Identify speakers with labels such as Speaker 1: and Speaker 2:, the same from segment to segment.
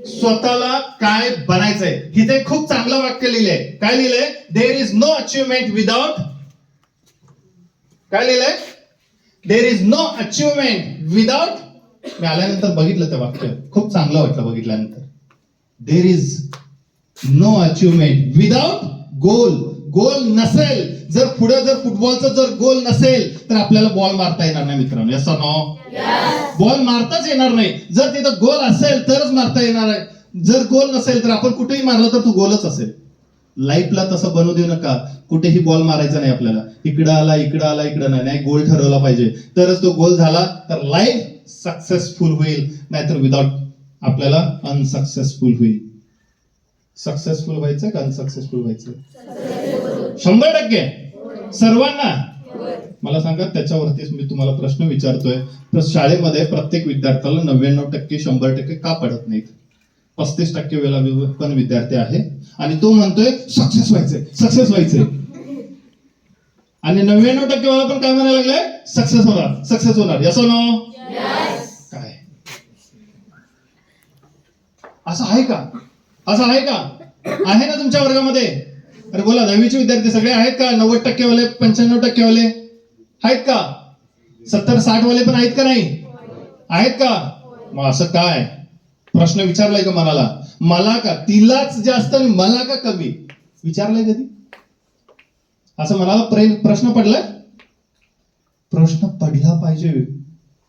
Speaker 1: स्वतःला काय बनायचंय. इथे खूप चांगलं वाक्य लिहिलंय. काय लिहिलंय? There is no achievement without. काय लिहिलंय? There is no achievement without. मी आल्यानंतर बघितलं ते वाक्य, खूप चांगलं वाटलं बघितल्यानंतर. There is no achievement without goal. Goal नसेल, जर पुढे जर फुटबॉलचा जर गोल नसेल तर आपल्याला बॉल मारता येणार नाही मित्रांनो. Yes or no? बॉल मारताच येणार नाही. जर तिथं गोल असेल तरच मारता येणार आहे. जर गोल नसेल तर आपण कुठेही मारलं तर तो गोलच असेल. लाईफला तसं बनवू देऊ नका. कुठेही बॉल मारायचा नाही आपल्याला. इकडं आला इकडं नाही. गोल ठरवला पाहिजे, तरच तो गोल झाला तर लाईफ सक्सेसफुल होईल, नाहीतर विदाउट आपल्याला अनसक्सेसफुल होईल. सक्सेसफुल व्हायचं का अनसक्सेसफुल व्हायचं? 100% सर्वांना. मला सांगा, त्याच्यावरतीच मी तुम्हाला प्रश्न विचारतोय. शाळेमध्ये प्रत्येक विद्यार्थ्याला 99% 100% का पडत नाहीत? 35% वेळा पण विद्यार्थी आहे आणि तो म्हणतोय सक्सेस व्हायचंय. आणि 99% वेळा पण काय म्हणायला लागलाय? सक्सेस होणार. Yes or no? काय असं आहे का? आहे ना तुमच्या वर्गामध्ये? अरे बोला, 10वीचे विद्यार्थी सगळे आहेत का? 90% वाले, 95% वाले आहेत का? 70-60 वाले पण आहेत का? नाही आहेत का? मग असं काय? प्रश्न विचारलाय का मनाला? मला का तिलाच जास्त आणि मला का कमी विचारलाय कधी? असं मनाला प्रश्न पडलाय? प्रश्न पडला पाहिजे,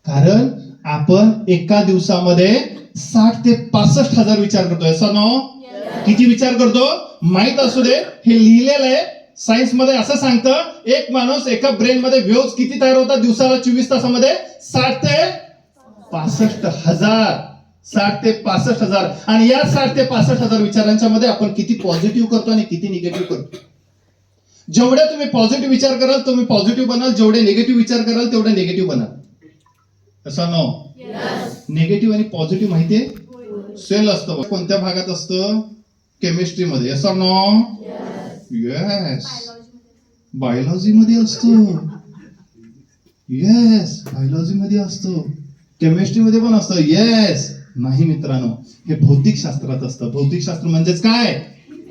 Speaker 1: कारण आपण एका दिवसामध्ये 60 ते 65 हजार विचार करतोय. असं नो? किती विचार करतो माहित असू दे. हे लिहिलेलं आहे सायन्स मध्ये. असं सांगतं, एक माणूस एका ब्रेन मध्ये वेव्स किती तयार होतात दिवसाला 24 तासामध्ये? 60 ते 65 हजार. 60 ते 65 हजार. आणि या 60 ते 65 हजार विचारांच्या मध्ये आपण किती पॉझिटिव्ह करतो आणि किती निगेटिव्ह करतो. जेवढे तुम्ही पॉझिटिव्ह विचार कराल तुम्ही पॉझिटिव्ह बनाल, जेवढे निगेटिव्ह विचार कराल तेवढे निगेटिव्ह बनाल. असं नो? निगेटिव्ह आणि पॉझिटिव्ह माहितीये? सेल असतं. कोणत्या भागात असतं? केमिस्ट्री मध्ये. Yes or no? Yes. Biology मध्ये असतो. येस, बायोलॉजी मध्ये असतो. केमिस्ट्री मध्ये पण असतं. येस. नाही मित्रांनो, हे भौतिक शास्त्रात असतं. भौतिक शास्त्र म्हणजेच काय?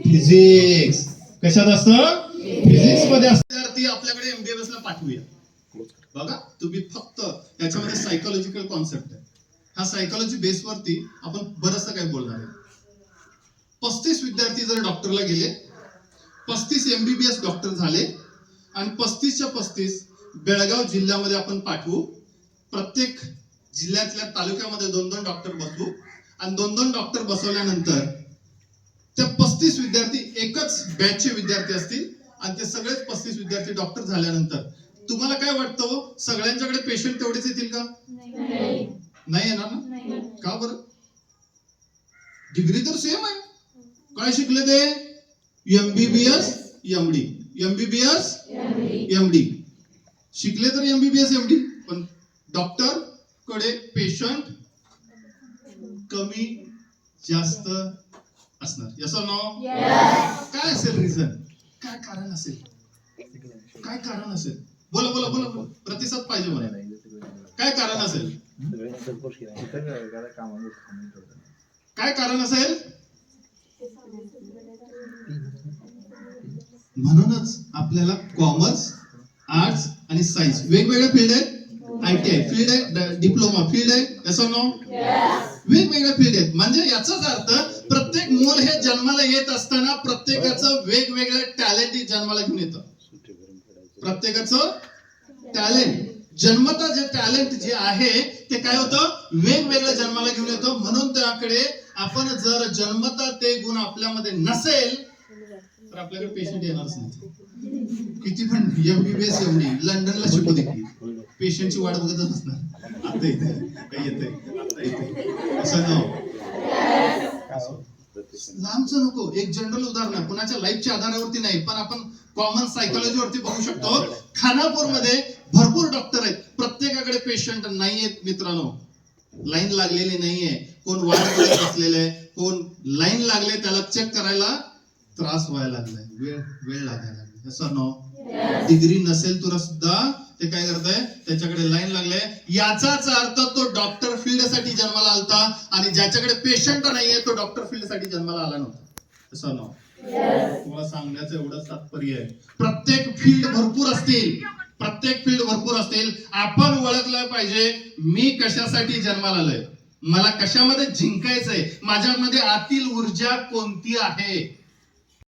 Speaker 1: फिजिक्स. कशात असतं? फिजिक्स मध्ये असतं. ती आपल्याकडे MBBS ला पाठवूया. बघा, तुम्ही फक्त याच्यामध्ये सायकोलॉजिकल कॉन्सेप्ट आहे. हा सायकोलॉजी बेसवरती आपण बरंचसं काही बोलणार आहे. 35 विद्यार्थी जर डॉक्टरला गेले, 35 MBBS डॉक्टर झाले आणि 35च्या 35 बेळगाव जिल्ह्यामध्ये आपण पाठवू. प्रत्येक जिल्ह्यातल्या तालुक्यामध्ये 2-2 डॉक्टर बसवू आणि 2-2 डॉक्टर बसवल्यानंतर त्या 35 विद्यार्थी एकच बॅचचे विद्यार्थी असतील आणि ते सगळेच 35 विद्यार्थी डॉक्टर झाल्यानंतर तुम्हाला काय वाटतं? सगळ्यांच्याकडे पेशंट तेवढेच येतील का? नाही येणार ना? का बरं? डिग्री तर सेम आहे. काय शिकले ते? MBBS MD. MBBS MD शिकले तर MBBS MD, पण डॉक्टर कडे पेशंट कमी जास्त असणार. Yes or no? काय असेल रिझन? काय कारण असेल? बोला. प्रतिसाद पाहिजे मला. काय कारण असेल? काय कारण असेल? म्हणूनच आपल्याला कॉमर्स, आर्ट्स आणि सायन्स वेगवेगळ्या फील्ड आहेत. ITI फील्ड आहे, डिप्लोमा फील्ड आहे. Yes or no? वेगवेगळ्या फील्ड आहेत. म्हणजे याचाच अर्थ प्रत्येक मूल हे जन्माला येत असताना प्रत्येकाचं वेगवेगळं टॅलेंट जन्माला घेऊन येतं. प्रत्येकाचं टॅलेंट जन्मता जे टॅलेंट जे आहे ते काय होतं? वेगवेगळं जन्माला घेऊन येतं. म्हणून त्याकडे आपण जर जन्मता ते गुण आपल्यामध्ये नसेल तर आपल्याकडे पेशंट येणारच नाही. किती पण MBBS MD लंडनला शिकू दे, पेशंटची वाट बघतच असणार. आता येते काही येते असं नो. लांबचं नको. एक जनरल उदाहरण, कुणाच्या लाईफच्या आधारावरती नाही, पण आपण कॉमन सायकोलॉजी वरती बघू शकतो. खानापूर मध्ये भरपूर डॉक्टर आहेत, प्रत्येकाकडे पेशंट नाहीयेत मित्रांनो. लाईन लागलेली नाहीये. कोण वाट बघत बसलेलं आहे, कोण लाईन लागले त्याला चेक करायला त्रास व्हायला लागलाय, वेळ लागायला लागला. असं नो? डिग्री नसेल तर सुद्धा ते काय करताय, त्याच्याकडे लाईन लागले. याचाच अर्थ तो डॉक्टर फील्ड साठी जन्माला आलता आणि ज्याच्याकडे पेशंट नाहीये तो डॉक्टर फील्ड साठी जन्माला आला नव्हता. असं ना तुम्हाला सांगण्याचं एवढंच तात्पर्य आहे. प्रत्येक फील्ड भरपूर असतील, प्रत्येक फील्ड भरपूर असतील. आपण ओळखलं पाहिजे मी कशासाठी जन्माला आलोय, मला कशामध्ये जिंकायचंय, माझ्यामध्ये आतील ऊर्जा कोणती आहे.